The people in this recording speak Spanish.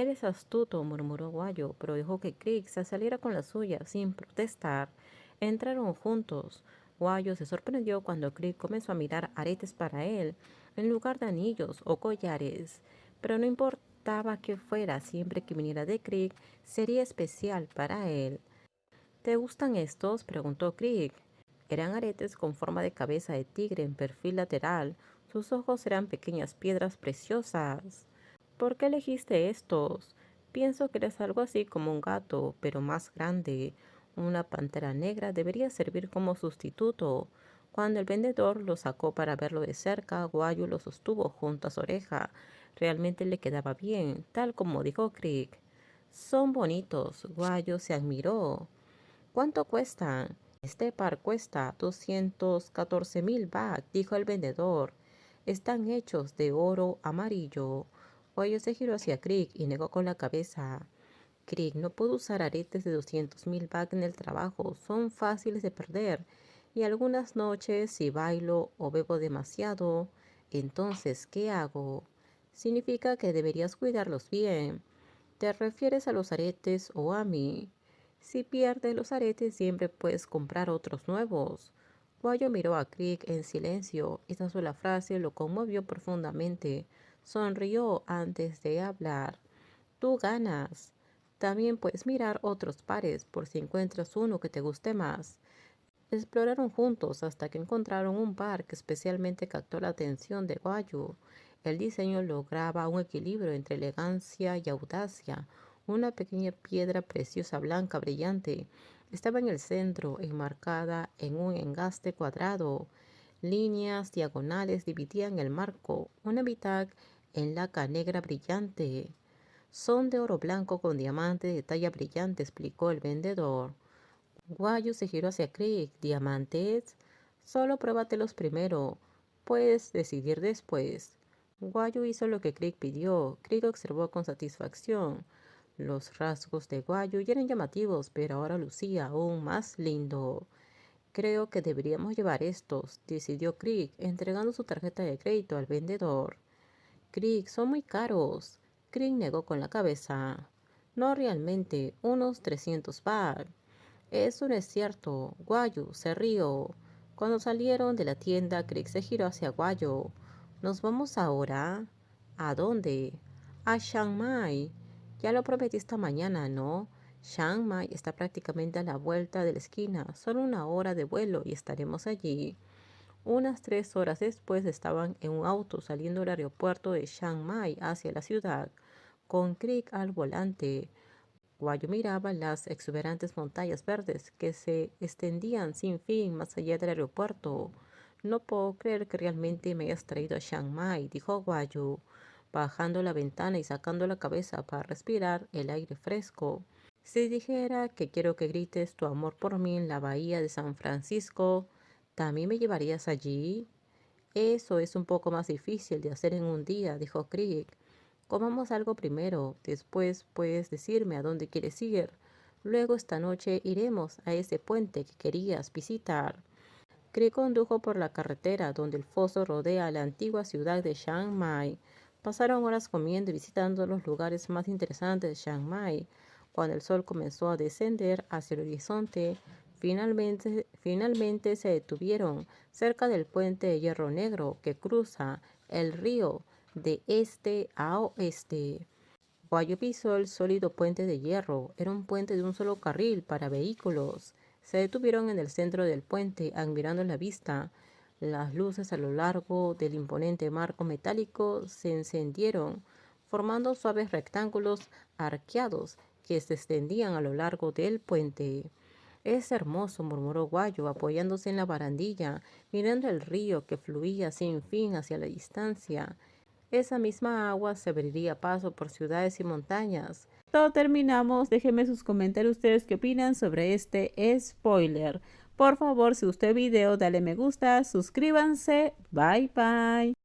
Eres astuto, murmuró Guayo, pero dejó que Crick se saliera con la suya sin protestar. Entraron juntos. Guayo se sorprendió cuando Crick comenzó a mirar aretes para él, en lugar de anillos o collares. Pero no importaba que fuera, siempre que viniera de Crick, sería especial para él. ¿Te gustan estos?, preguntó Crick. Eran aretes con forma de cabeza de tigre en perfil lateral. Sus ojos eran pequeñas piedras preciosas. ¿Por qué elegiste estos? Pienso que eres algo así como un gato, pero más grande. Una pantera negra debería servir como sustituto. Cuando el vendedor lo sacó para verlo de cerca, Guayu lo sostuvo junto a su oreja. Realmente le quedaba bien, tal como dijo Crick. Son bonitos. Guayu se admiró. ¿Cuánto cuestan? Este par cuesta 214,000 baht, dijo el vendedor. Están hechos de oro amarillo. Guayo se giró hacia Crick y negó con la cabeza. Crick, no puedo usar aretes de 200,000 baht en el trabajo. Son fáciles de perder. Y algunas noches, si bailo o bebo demasiado, entonces, ¿qué hago? Significa que deberías cuidarlos bien. ¿Te refieres a los aretes o a mí? Si pierdes los aretes, siempre puedes comprar otros nuevos. Guayo miró a Crick en silencio. Esta sola frase lo conmovió profundamente. Sonrió antes de hablar. Tú ganas. También puedes mirar otros pares por si encuentras uno que te guste más. Exploraron juntos hasta que encontraron un par que especialmente captó la atención de Guayu. El diseño lograba un equilibrio entre elegancia y audacia. Una pequeña piedra preciosa blanca brillante estaba en el centro, enmarcada en un engaste cuadrado. Líneas diagonales dividían el marco, una mitad en laca negra brillante. Son de oro blanco con diamantes de talla brillante, explicó el vendedor. Guayu se giró hacia Crick. ¿Diamantes? Solo pruébatelos primero. Puedes decidir después. Guayu hizo lo que Crick pidió. Crick observó con satisfacción. Los rasgos de Guayu ya eran llamativos, pero ahora lucía aún más lindo. Creo que deberíamos llevar estos, decidió Crick, entregando su tarjeta de crédito al vendedor. Crick, son muy caros. Crick negó con la cabeza. No realmente, unos 300 baht. Eso no es cierto. Guayu se rió. Cuando salieron de la tienda, Crick se giró hacia Guayu. ¿Nos vamos ahora? ¿A dónde? A Chiang Mai. Ya lo prometí esta mañana, ¿no? Chiang Mai está prácticamente a la vuelta de la esquina. Solo 1 hora de vuelo y estaremos allí. Unas 3 horas después estaban en un auto saliendo del aeropuerto de Chiang Mai hacia la ciudad, con Crick al volante. Guayo miraba las exuberantes montañas verdes que se extendían sin fin más allá del aeropuerto. No puedo creer que realmente me hayas traído a Chiang Mai, dijo Guayo, bajando la ventana y sacando la cabeza para respirar el aire fresco. Si dijera que quiero que grites tu amor por mí en la bahía de San Francisco, ¿también me llevarías allí? Eso es un poco más difícil de hacer en un día, dijo Crick. Comamos algo primero, después puedes decirme a dónde quieres ir. Luego esta noche iremos a ese puente que querías visitar. Crick condujo por la carretera donde el foso rodea la antigua ciudad de Chiang Mai. Pasaron horas comiendo y visitando los lugares más interesantes de Chiang Mai. Cuando el sol comenzó a descender hacia el horizonte, finalmente se detuvieron cerca del puente de hierro negro que cruza el río de este a oeste. Guayo pisó el sólido puente de hierro. Era un puente de un solo carril para vehículos. Se detuvieron en el centro del puente, admirando la vista. Las luces a lo largo del imponente marco metálico se encendieron, formando suaves rectángulos arqueados que se extendían a lo largo del puente. Es hermoso, murmuró Guayo, apoyándose en la barandilla, mirando el río que fluía sin fin hacia la distancia. Esa misma agua se abriría paso por ciudades y montañas. Todo terminamos. Déjenme sus comentarios ustedes qué opinan sobre este spoiler. Por favor, si gustó el video, dale me gusta, suscríbanse. Bye bye.